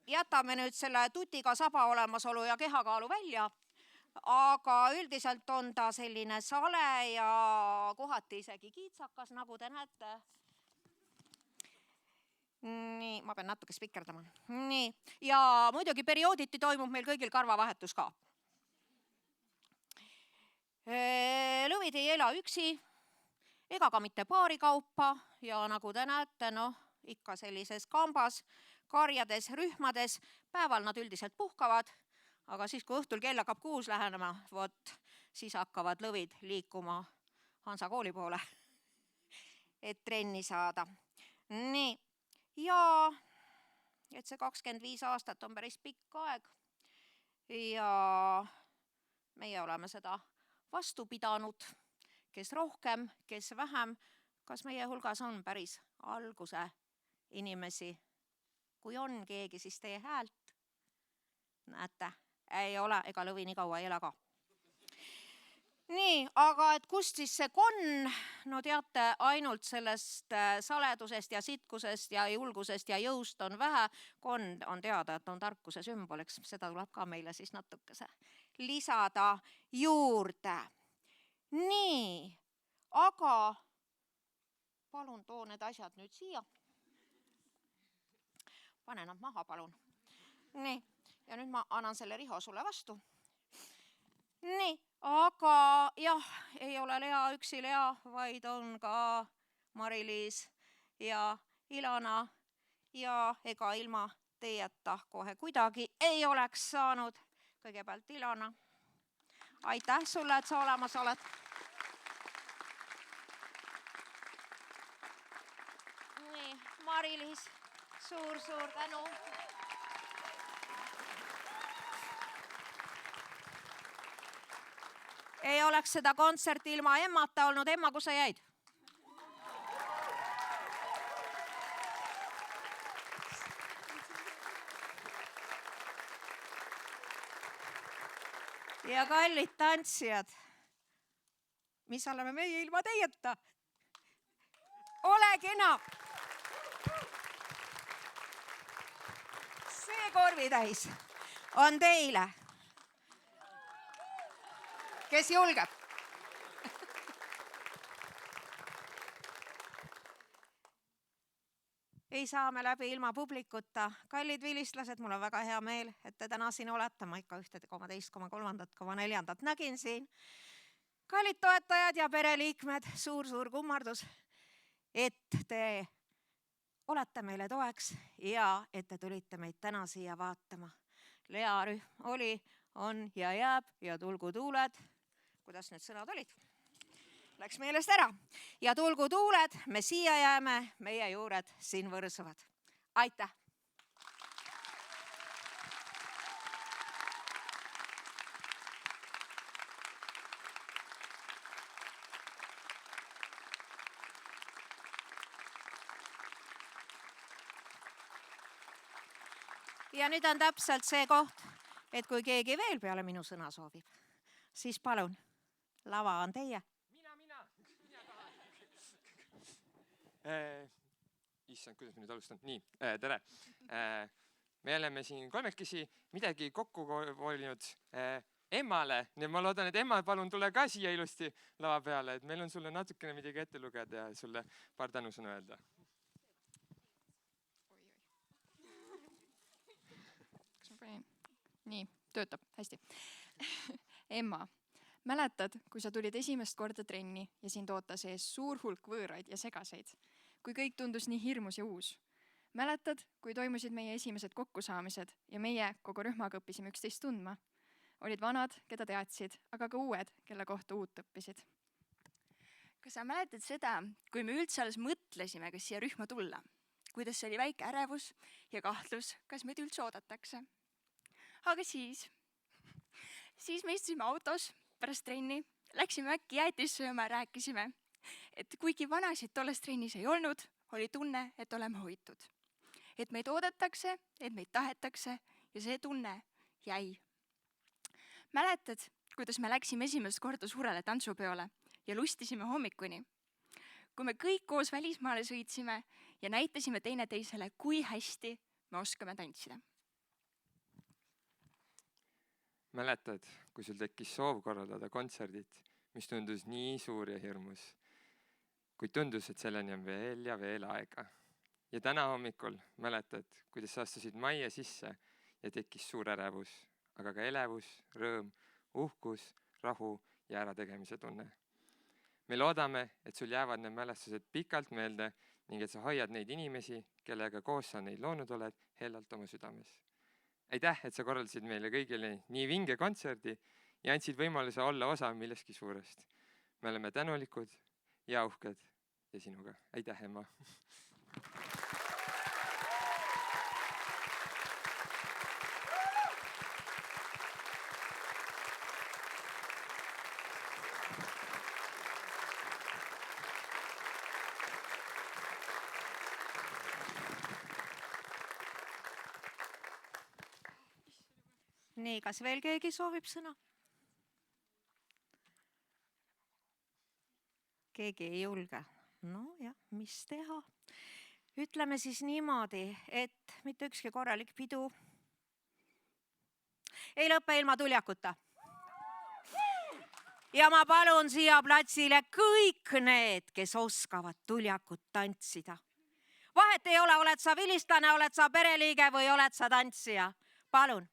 Jätame nüüd selle tutiga saba olemasolu ja kehakaalu välja. Aga üldiselt on ta selline sale ja kohati isegi kiitsakas, nagu te näete. Nii, ma pean natuke spikerdama. Nii, ja muidugi periooditi toimub meil kõigil karvavahetus ka. Lõvid ei ela üksi, ega ka mitte paari kaupa ja nagu te näete, ikka sellises kambas, karjades, rühmades, päeval nad üldiselt puhkavad, aga siis, kui õhtul kell hakkab 6 lähenema, siis hakkavad lõvid liikuma Hansa kooli poole, et trenni saada. Nii. Ja et see 25 aastat on päris pikk aeg ja meie oleme seda vastu pidanud, kes rohkem, kes vähem, kas meie hulgas on päris alguse inimesi. Kui on keegi, siis teie häält. Näete, ei ole, ega lõvi nii kaua ei ela ka. Nii, aga et kust siis see konn, no teate, ainult sellest saledusest ja sitkusest ja julgusest ja jõust on vähe. Konn on teada, et on tarkuse sümboliks, seda tuleb ka meile siis natukese lisada juurde. Nii, aga palun too need asjad nüüd siia. Pane nad maha, palun. Nii, ja nüüd ma annan selle Riho sulle vastu. Nii, aga jah, ei ole Lea üksi Lea, vaid on ka Mari-Liis ja Ilona ja ega ilma teieta kohe kuidagi ei oleks saanud. Kõigepealt Ilona, aitäh sulle, et sa olemas oled. Nii, Mari-Liis, suur tänu. Ei oleks seda kontserti ilma emmata olnud. Emma, kus sa jäid? Ja kallid tantsijad, mis oleme meie ilma teieta? Ole kena! See korvitäis on teile. Kes julgeb? Ei saa me läbi ilma publikuta. Kallid vilistlased, mul on väga hea meel, et te täna siin olete. Ma ikka 1,2,3,4 nägin siin. Kallid toetajad ja pereliikmed, suur kummardus, et te olete meile toeks ja et te tulite meid täna siia vaatama. Lea rühm oli, on ja jääb ja tulgu tuuled. Kuidas need sõnad olid? Läks meelest ära. Ja tulgu tuuled, me siia jääme, meie juured siin võrsuvad. Aitäh! Ja nüüd on täpselt see koht, et kui keegi veel peale minu sõna soovib, siis palun, lava on teie. Issand, kuidas me nüüd alustan? Nii, tere. Me oleme siin kolmekesi midagi kokku volinud emmale. Nii ma loodan, et emma palun tule ka siia ilusti lava peale, et meil on sulle natukene midagi ette lugeda ja sulle paar tänusõna öelda. Kas ma panin? Nii, töötab. Hästi. Emma, mäletad, kui sa tulid esimest korda trenni ja sind ootas ees suur hulk võõraid ja segaseid? Kui kõik tundus nii hirmus ja uus. Mäletad, kui toimusid meie esimesed kokkusaamised ja meie kogu rühmaga õppisime üksteist tundma? Olid vanad, keda teadsid, aga ka uued, kelle kohta uut õppisid. Kas sa mäletad seda, kui me üldse alles mõtlesime, kas siia rühma tulla? Kuidas oli väike ärevus ja kahtlus, kas meid üldse oodatakse? Aga siis me istusime autos pärast trenni, läksime äkki jäätist sööma ja rääkisime, et kuigi vanasid tolles trennis ei olnud, oli tunne, et oleme hoitud. Et meid oodatakse, et meid tahetakse ja see tunne jäi. Mäletad, kuidas me läksime esimest korda suurele tantsupeole ja lustisime hommikuni? Kui me kõik koos välismaale sõitsime ja näitasime teineteisele, kui hästi me oskame tantsida. Mäletad, kui sul tekkis soov korraldada kontserdit, mis tundus nii suur ja hirmus, kuid tundus, et selleni on veel ja veel aega. Ja täna hommikul mäletad, kuidas sa astusid majja sisse ja tekkis suur ärevus, aga ka elevus, rõõm, uhkus, rahu ja ärategemise tunne. Me loodame, et sul jäävad need mälestused pikalt meelde ning et sa hoiad neid inimesi, kellega koos sa neid loonud oled, hellalt oma südames. Aitäh, et sa korraldasid meile kõigile nii vinge kontserdi ja andsid võimaluse olla osa millestki suurest. Me oleme tänulikud ja uhked ja sinuga. Aitäh, Emma! Nii, kas veel keegi soovib sõna? Keegi ei julge. No jah, mis teha? Ütleme siis niimoodi, et mitte ükski korralik pidu ei lõppe ilma tuljakuta. Ja ma palun siia platsile kõik need, kes oskavad tuljakut tantsida. Vahet ei ole, oled sa vilistlane, oled sa pereliige või oled sa tantsija. Palun.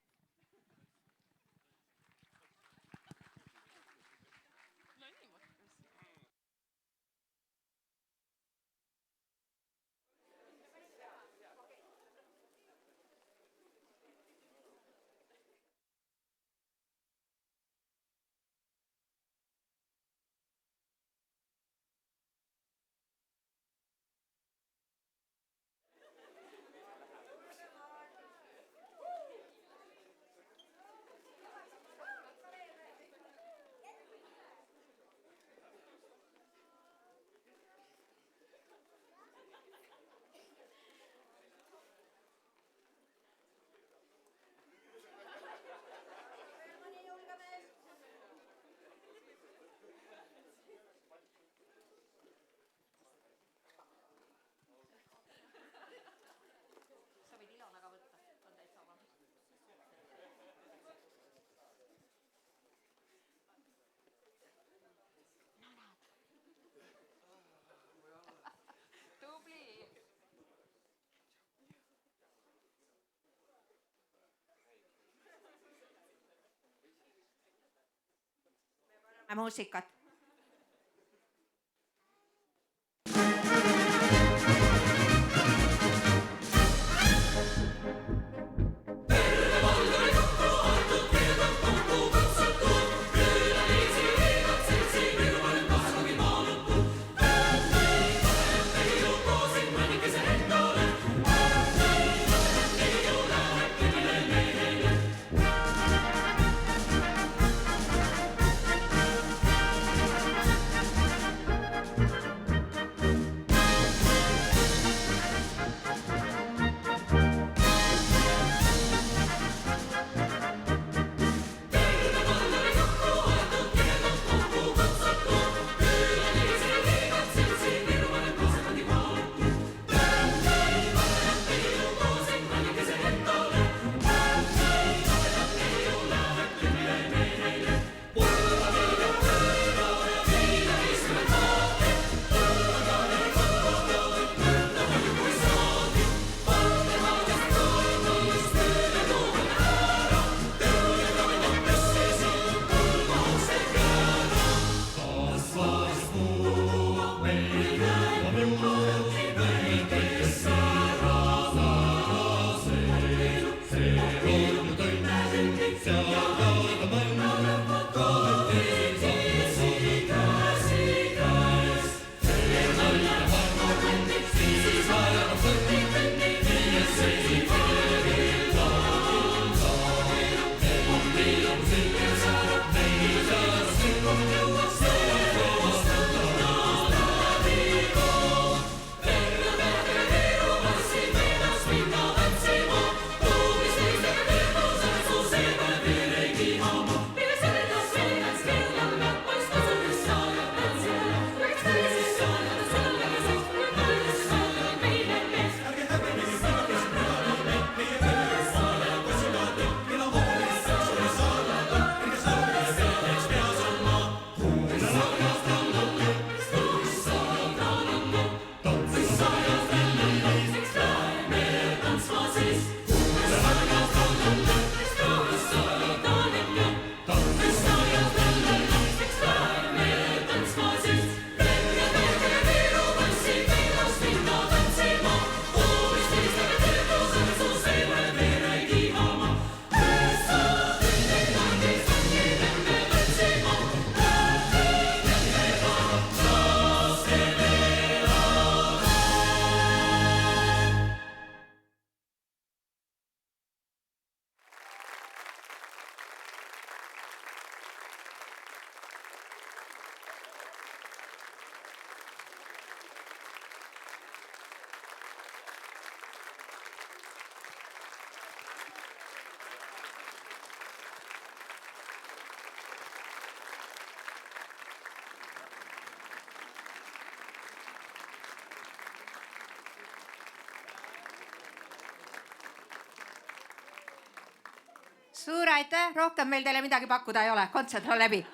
Muusikat. suur aitäh, rohkem meil teile midagi pakkuda ei ole, kontsert on läbi.